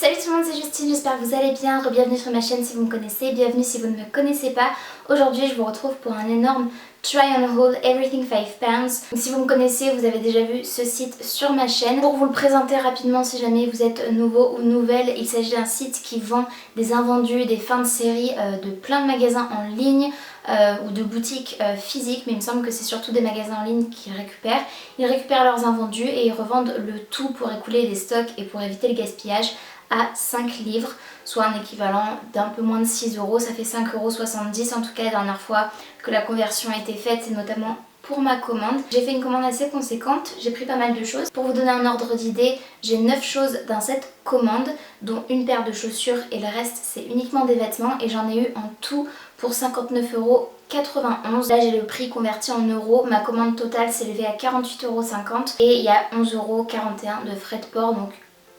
Salut tout le monde, c'est Justine, j'espère que vous allez bien. Bienvenue sur ma chaîne si vous me connaissez, bienvenue si vous ne me connaissez pas. Aujourd'hui je vous retrouve pour un énorme try on haul everything 5 pounds. Si vous me connaissez, vous avez déjà vu ce site sur ma chaîne. Pour vous le présenter rapidement si jamais vous êtes nouveau ou nouvelle, il s'agit d'un site qui vend des invendus, des fins de série de plein de magasins en ligne. Ou de boutiques physiques, mais il me semble que c'est surtout des magasins en ligne qu'ils récupèrent. Ils récupèrent leurs invendus et ils revendent le tout pour écouler les stocks et pour éviter le gaspillage à 5 livres, soit un équivalent d'un peu moins de 6 euros, ça fait 5,70 € en tout cas la dernière fois que la conversion a été faite, et notamment pour ma commande. J'ai fait une commande assez conséquente, j'ai pris pas mal de choses. Pour vous donner un ordre d'idée, j'ai 9 choses dans cette commande, dont une paire de chaussures et le reste c'est uniquement des vêtements, et j'en ai eu en tout pour 59,91 €. Là j'ai le prix converti en euros, ma commande totale s'est élevée à 48,50 € et il y a 11,41 € de frais de port, donc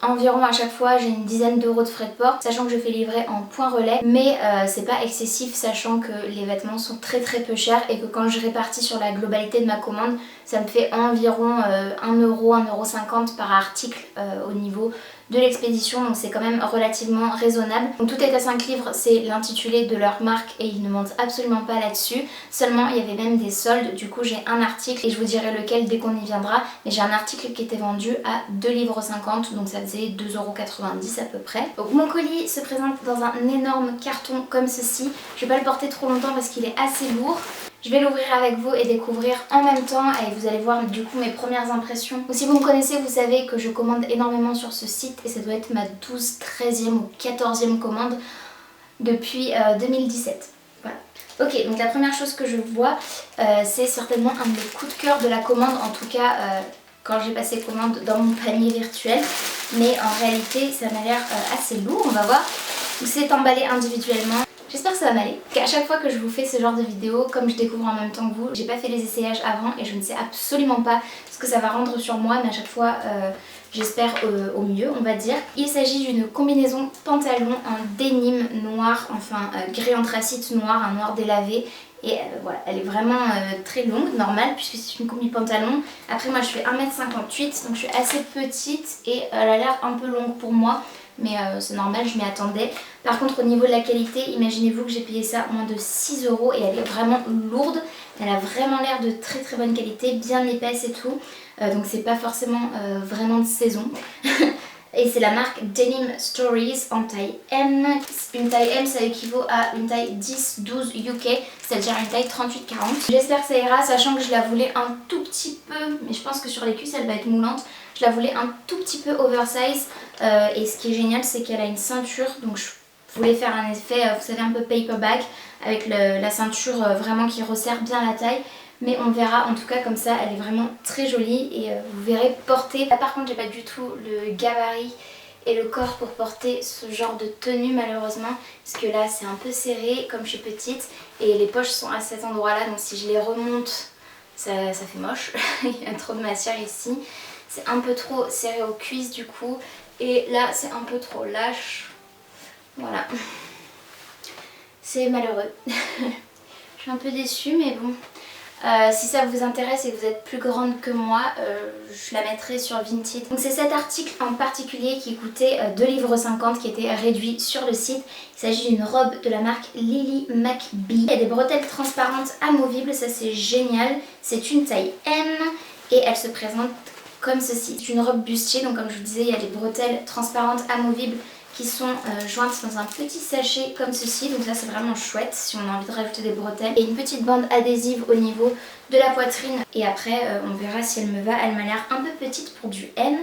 environ à chaque fois j'ai une dizaine d'euros de frais de port, sachant que je fais livrer en point relais, mais c'est pas excessif sachant que les vêtements sont très peu chers et que quand je répartis sur la globalité de ma commande, ça me fait environ 1 euro, 1,50 € par article au niveau de l'expédition, donc c'est quand même relativement raisonnable. Donc tout est à 5 livres, c'est l'intitulé de leur marque et ils ne mentent absolument pas là-dessus. Seulement il y avait même des soldes, du coup j'ai un article et je vous dirai lequel dès qu'on y viendra, mais j'ai un article qui était vendu à 2,50 livres, donc ça faisait 2,90 € à peu près. Donc mon colis se présente dans un énorme carton comme ceci. Je vais pas le porter trop longtemps parce qu'il est assez lourd. Je vais l'ouvrir avec vous et découvrir en même temps et vous allez voir du coup mes premières impressions. Donc, si vous me connaissez, vous savez que je commande énormément sur ce site et ça doit être ma 12e, 13e ou 14e commande depuis 2017. Voilà. Ok, donc la première chose que je vois, c'est certainement un de mes coups de cœur de la commande, en tout cas quand j'ai passé commande dans mon panier virtuel. Mais en réalité, ça m'a l'air assez lourd, on va voir. C'est emballé individuellement. J'espère que ça va m'aller. À chaque fois que je vous fais ce genre de vidéo, comme je découvre en même temps que vous, j'ai pas fait les essayages avant et je ne sais absolument pas ce que ça va rendre sur moi, mais à chaque fois j'espère au mieux, on va dire. Il s'agit d'une combinaison pantalon en denim noir, enfin gris anthracite noir, un noir délavé. Et voilà, elle est vraiment très longue, normale, puisque c'est une combi pantalon. Après moi je fais 1,58 m, donc je suis assez petite et elle a l'air un peu longue pour moi. Mais c'est normal, je m'y attendais. Par contre au niveau de la qualité, imaginez-vous que j'ai payé ça moins de 6 € et elle est vraiment lourde. Elle a vraiment l'air de très bonne qualité, bien épaisse et tout. Donc c'est pas forcément vraiment de saison. Et c'est la marque Denim Stories en taille M. Une taille M ça équivaut à une taille 10-12 UK, c'est-à-dire une taille 38-40. J'espère que ça ira, sachant que je la voulais un tout petit peu, mais je pense que sur les cuisses elle va être moulante. Je la voulais un tout petit peu oversize et ce qui est génial c'est qu'elle a une ceinture, donc je voulais faire un effet, vous savez, un peu paperback avec la ceinture vraiment qui resserre bien la taille. Mais on verra, en tout cas comme ça elle est vraiment très jolie et vous verrez porter. Là par contre j'ai pas du tout le gabarit et le corps pour porter ce genre de tenue malheureusement, parce que là c'est un peu serré comme je suis petite et les poches sont à cet endroit là, donc si je les remonte ça fait moche. Il y a trop de matière ici, c'est un peu trop serré aux cuisses du coup, et là c'est un peu trop lâche. Voilà, c'est malheureux. Je suis un peu déçue mais bon. Si ça vous intéresse et que vous êtes plus grande que moi, je la mettrai sur Vinted. Donc c'est cet article en particulier qui coûtait 2,50 livres, qui était réduit sur le site. Il s'agit d'une robe de la marque Lily McBee. Il y a des bretelles transparentes amovibles, ça c'est génial. C'est une taille M et elle se présente comme ceci. C'est une robe bustier, donc comme je vous disais, il y a des bretelles transparentes amovibles qui sont jointes dans un petit sachet comme ceci, donc ça c'est vraiment chouette si on a envie de rajouter des bretelles. Et une petite bande adhésive au niveau de la poitrine, et après on verra si elle me va. Elle m'a l'air un peu petite pour du M,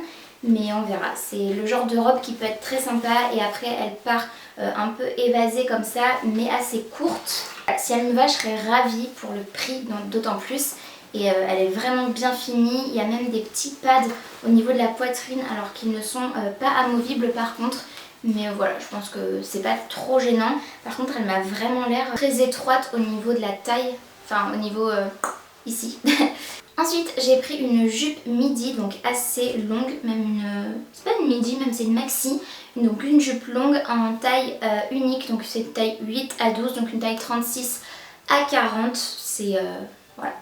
mais on verra. C'est le genre de robe qui peut être très sympa et après elle part un peu évasée comme ça, mais assez courte. Si elle me va, je serais ravie pour le prix, d'autant plus. Et elle est vraiment bien finie. Il y a même des petits pads au niveau de la poitrine alors qu'ils ne sont pas amovibles par contre. Mais voilà, je pense que c'est pas trop gênant. Par contre elle m'a vraiment l'air très étroite au niveau de la taille, enfin au niveau ici. Ensuite j'ai pris une jupe midi, donc assez longue, même une... c'est pas une midi, même c'est une maxi. Donc une jupe longue en taille unique, donc c'est taille 8 à 12, donc une taille 36 à 40. C'est... voilà.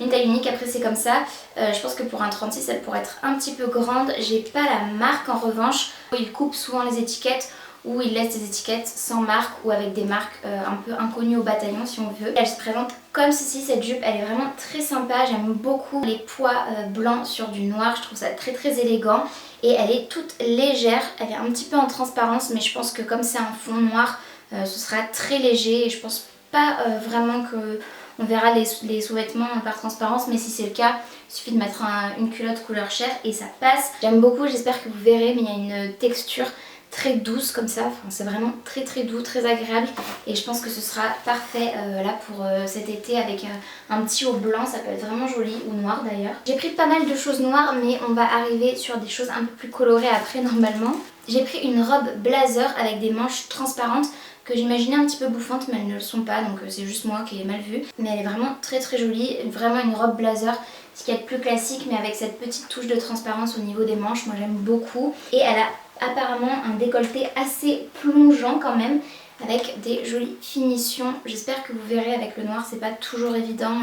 une taille unique. Après c'est comme ça, je pense que pour un 36 elle pourrait être un petit peu grande. J'ai pas la marque en revanche. Ils coupent souvent les étiquettes ou ils laissent des étiquettes sans marque ou avec des marques un peu inconnues au bataillon si on veut. Elle se présente comme ceci, cette jupe, elle est vraiment très sympa. J'aime beaucoup les pois blancs sur du noir, je trouve ça très très élégant. Et elle est toute légère, elle est un petit peu en transparence mais je pense que comme c'est un fond noir, ce sera très léger et je pense pas vraiment que on verra les sous-vêtements par transparence, mais si c'est le cas, il suffit de mettre une culotte couleur chair et ça passe. J'aime beaucoup, j'espère que vous verrez, mais il y a une texture très douce comme ça, enfin, c'est vraiment très très doux, très agréable et je pense que ce sera parfait là pour cet été avec un petit haut blanc, ça peut être vraiment joli, ou noir d'ailleurs. J'ai pris pas mal de choses noires mais on va arriver sur des choses un peu plus colorées après normalement. J'ai pris une robe blazer avec des manches transparentes que j'imaginais un petit peu bouffantes mais elles ne le sont pas, donc c'est juste moi qui ai mal vu. Mais elle est vraiment très très jolie, vraiment une robe blazer, ce qui est plus classique mais avec cette petite touche de transparence au niveau des manches, moi j'aime beaucoup. Et elle a apparemment un décolleté assez plongeant quand même, avec des jolies finitions. J'espère que vous verrez avec le noir, c'est pas toujours évident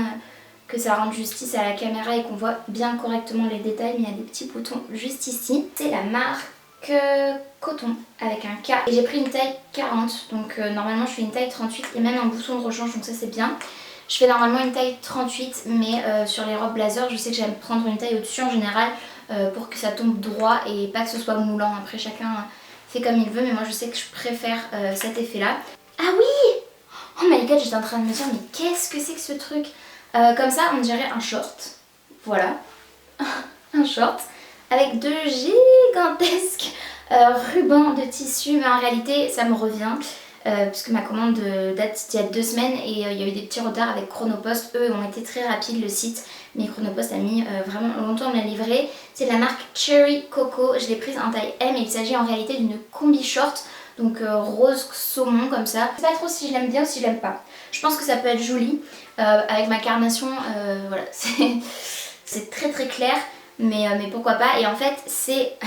que ça rende justice à la caméra et qu'on voit bien correctement les détails, mais il y a des petits boutons juste ici. C'est la marque Coton avec un K et j'ai pris une taille 40, donc normalement je fais une taille 38, il y a même un bouton de rechange donc ça c'est bien. Je fais normalement une taille 38 mais sur les robes blazer je sais que j'aime prendre une taille au-dessus en général pour que ça tombe droit et pas que ce soit moulant. Après chacun fait comme il veut mais moi je sais que je préfère cet effet là. Ah oui! Oh my god, j'étais en train de me dire mais qu'est-ce que c'est que ce truc? Comme ça on dirait un short, voilà, un short avec de gigantesques rubans de tissu, mais en réalité ça me revient puisque ma commande date d'il y a 2 semaines et il y a eu des petits retards avec Chronopost. Eux ont été très rapides le site, mais Chronopost a mis vraiment longtemps à me la livrer. C'est de la marque Cherry Coco, je l'ai prise en taille M et il s'agit en réalité d'une combi short, donc rose saumon comme ça. Je sais pas trop si je l'aime bien ou si je l'aime pas. Je pense que ça peut être joli avec ma carnation, voilà, c'est très très clair. Mais pourquoi pas. Et en fait c'est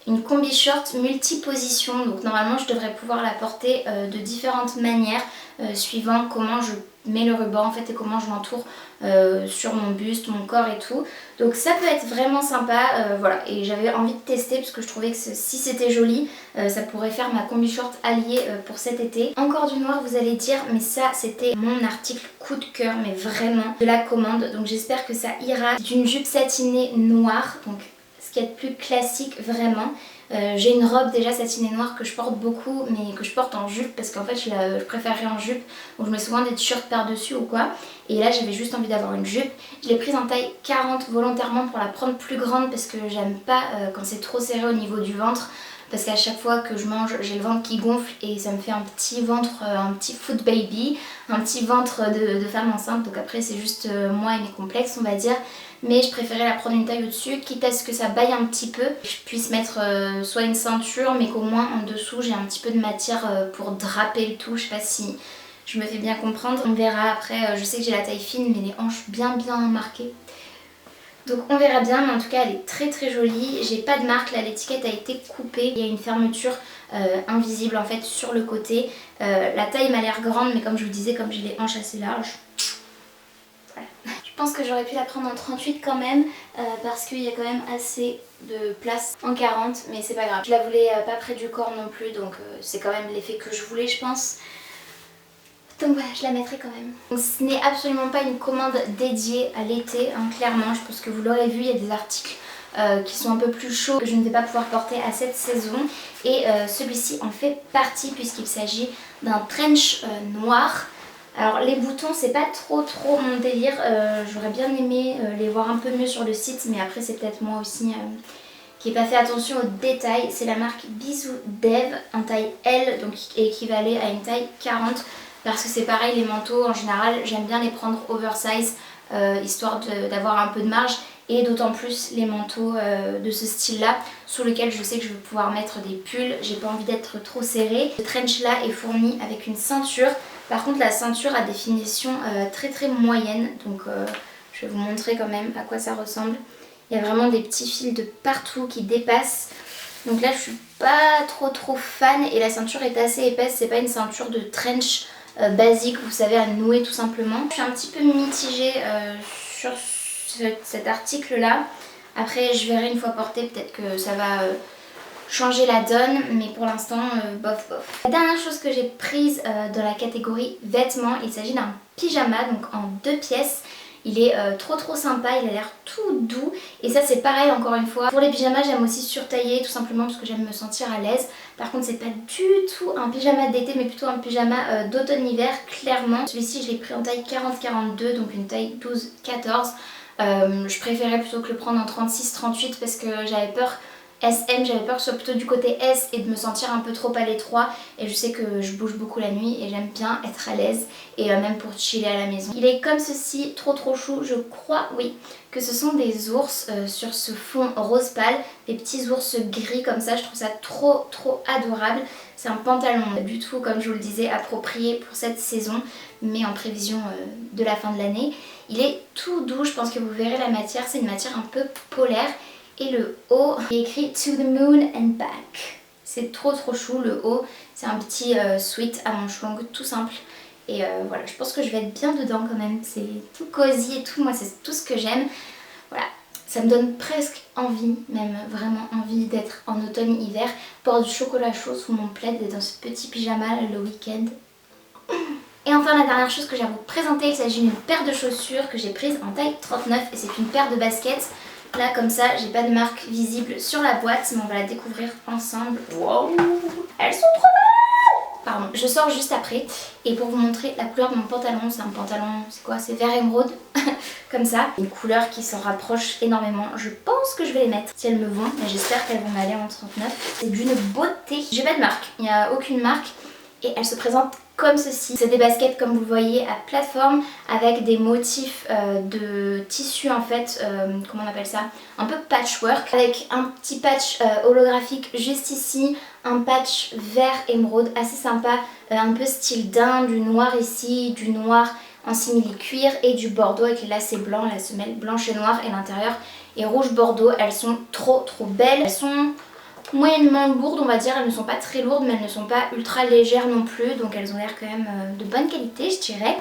une combi short multi-position, donc normalement je devrais pouvoir la porter de différentes manières suivant comment je mets le ruban en fait et comment je l'entoure sur mon buste, mon corps et tout. Donc ça peut être vraiment sympa, voilà. Et j'avais envie de tester parce que je trouvais que si c'était joli, ça pourrait faire ma combi short alliée pour cet été. Encore du noir vous allez dire, mais ça c'était mon article coup de cœur, mais vraiment de la commande. Donc j'espère que ça ira. C'est une jupe satinée noire, donc ce qui est plus classique vraiment. J'ai une robe déjà satinée noire que je porte beaucoup mais que je porte en jupe parce qu'en fait je préférerais en jupe, donc je mets souvent des t-shirts par dessus ou quoi, et là j'avais juste envie d'avoir une jupe. Je l'ai prise en taille 40 volontairement pour la prendre plus grande parce que j'aime pas quand c'est trop serré au niveau du ventre, parce qu'à chaque fois que je mange j'ai le ventre qui gonfle et ça me fait un petit ventre, un petit foot baby, un petit ventre de femme enceinte, donc après c'est juste moi et mes complexes on va dire. Mais je préférais la prendre une taille au-dessus, quitte à ce que ça baille un petit peu, que je puisse mettre soit une ceinture mais qu'au moins en dessous j'ai un petit peu de matière pour draper le tout. Je sais pas si je me fais bien comprendre, on verra après. Je sais que j'ai la taille fine mais les hanches bien marquées, donc on verra bien, mais en tout cas elle est très très jolie. J'ai pas de marque, là l'étiquette a été coupée, il y a une fermeture invisible en fait sur le côté. La taille m'a l'air grande mais comme je vous disais, comme j'ai les hanches assez larges, voilà. Je pense que j'aurais pu la prendre en 38 quand même parce qu'il y a quand même assez de place en 40, mais c'est pas grave. Je la voulais pas près du corps non plus, donc c'est quand même l'effet que je voulais je pense. Donc voilà, je la mettrai quand même. Donc, ce n'est absolument pas une commande dédiée à l'été, hein, clairement. Je pense que vous l'aurez vu, il y a des articles qui sont un peu plus chauds que je ne vais pas pouvoir porter à cette saison. Et celui-ci en fait partie puisqu'il s'agit d'un trench noir. Alors les boutons c'est pas trop mon délire, j'aurais bien aimé les voir un peu mieux sur le site, mais après c'est peut-être moi aussi qui n'ai pas fait attention aux détails. C'est la marque Bisou Dev en taille L, donc équivalait à une taille 40. Parce que c'est pareil, les manteaux en général j'aime bien les prendre oversize histoire d'avoir un peu de marge, et d'autant plus les manteaux de ce style là sous lequel je sais que je vais pouvoir mettre des pulls, j'ai pas envie d'être trop serrée. Ce trench là est fourni avec une ceinture, par contre la ceinture a des finitions très moyennes, donc je vais vous montrer quand même à quoi ça ressemble. Il y a vraiment des petits fils de partout qui dépassent. Donc là je suis pas trop fan et la ceinture est assez épaisse, c'est pas une ceinture de trench basique, vous savez, à nouer tout simplement. Je suis un petit peu mitigée sur cet article là. Après je verrai une fois porté, peut-être que ça va changer la donne, mais pour l'instant bof bof. La dernière chose que j'ai prise dans la catégorie vêtements, il s'agit d'un pyjama, donc en 2 pièces. Il est trop sympa, il a l'air tout doux et ça c'est pareil encore une fois. Pour les pyjamas j'aime aussi surtailler tout simplement parce que j'aime me sentir à l'aise. Par contre c'est pas du tout un pyjama d'été mais plutôt un pyjama d'automne-hiver clairement. Celui-ci je l'ai pris en taille 40-42 donc une taille 12-14. Je préférais plutôt que le prendre en 36-38 parce que j'avais peur SM, j'avais peur que ce soit plutôt du côté S et de me sentir un peu trop à l'étroit et je sais que je bouge beaucoup la nuit et j'aime bien être à l'aise et même pour chiller à la maison. Il est comme ceci, trop chou, je crois, oui, que ce sont des ours sur ce fond rose pâle, des petits ours gris comme ça, je trouve ça trop adorable. C'est un pantalon du tout, comme je vous le disais, approprié pour cette saison mais en prévision de la fin de l'année. Il est tout doux, je pense que vous verrez la matière, c'est une matière un peu polaire. Et le haut, il est écrit To the moon and back. C'est trop chou. Le haut, c'est un petit sweat à manches longues tout simple. Et voilà, je pense que je vais être bien dedans quand même. C'est tout cosy et tout, moi c'est tout ce que j'aime. Voilà, ça me donne presque envie, même vraiment envie d'être en automne-hiver. Boire du chocolat chaud sous mon plaid et dans ce petit pyjama le week-end. Et enfin la dernière chose que j'ai à vous présenter, il s'agit d'une paire de chaussures que j'ai prise en taille 39 et c'est une paire de baskets. Là comme ça, j'ai pas de marque visible sur la boîte, mais on va la découvrir ensemble. Wow, elles sont trop belles! Pardon, je sors juste après. Et pour vous montrer la couleur de mon pantalon, c'est un pantalon, c'est quoi? C'est vert émeraude, comme ça. Une couleur qui s'en rapproche énormément. Je pense que je vais les mettre si elles me vont, mais j'espère qu'elles vont m'aller en 39. C'est d'une beauté. J'ai pas de marque, il n'y a aucune marque. Et elles se présentent comme ceci. C'est des baskets comme vous le voyez à plateforme avec des motifs de tissu en fait, comment on appelle ça, un peu patchwork avec un petit patch holographique juste ici, un patch vert émeraude assez sympa, un peu style daim, du noir ici, du noir en simili cuir et du bordeaux avec les lacets blancs, la semelle blanche et noire et l'intérieur est rouge bordeaux. Elles sont trop belles, elles sont moyennement lourdes on va dire, elles ne sont pas très lourdes mais elles ne sont pas ultra légères non plus, donc elles ont l'air quand même de bonne qualité je dirais.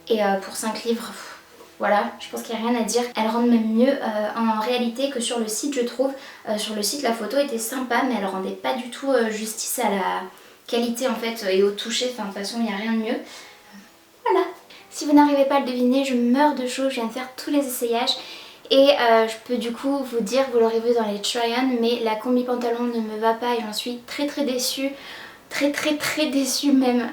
Et pour 5 livres, voilà, je pense qu'il n'y a rien à dire. Elles rendent même mieux en réalité que sur le site je trouve. Sur le site la photo était sympa mais elle rendait pas du tout justice à la qualité en fait et au toucher, enfin de toute façon il n'y a rien de mieux. Voilà, si vous n'arrivez pas à le deviner, je meurs de chaud, je viens de faire tous les essayages. Et je peux du coup vous dire, vous l'aurez vu dans les try-on, mais la combi pantalon ne me va pas et j'en suis très déçue. Très déçue même.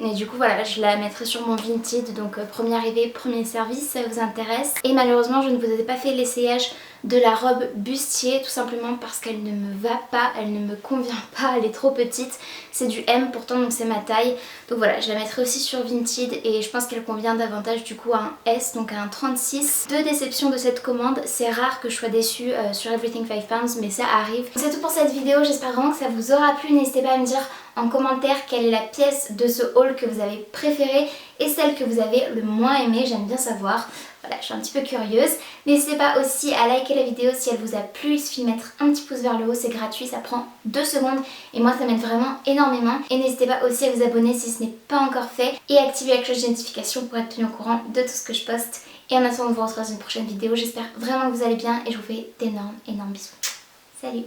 Et du coup voilà, je la mettrai sur mon Vinted, donc premier arrivé, premier service, si ça vous intéresse. Et malheureusement je ne vous ai pas fait l'essayage de la robe bustier, tout simplement parce qu'elle ne me va pas, elle ne me convient pas, elle est trop petite. C'est du M pourtant donc c'est ma taille. Donc voilà, je la mettrai aussi sur Vinted et je pense qu'elle convient davantage du coup à un S, donc à un 36. Deux déceptions de cette commande, c'est rare que je sois déçue sur Everything 5 Pounds mais ça arrive. C'est tout pour cette vidéo, j'espère vraiment que ça vous aura plu. N'hésitez pas à me dire en commentaire quelle est la pièce de ce haul que vous avez préférée et celle que vous avez le moins aimée, j'aime bien savoir. Voilà, je suis un petit peu curieuse. N'hésitez pas aussi à liker la vidéo si elle vous a plu, il suffit de mettre un petit pouce vers le haut, c'est gratuit, ça prend 2 secondes et moi ça m'aide vraiment énormément. Et n'hésitez pas aussi à vous abonner si ce n'est pas encore fait et à activer la cloche de notification pour être tenu au courant de tout ce que je poste. Et en attendant de vous retrouver dans une prochaine vidéo, j'espère vraiment que vous allez bien et je vous fais d'énormes bisous. Salut!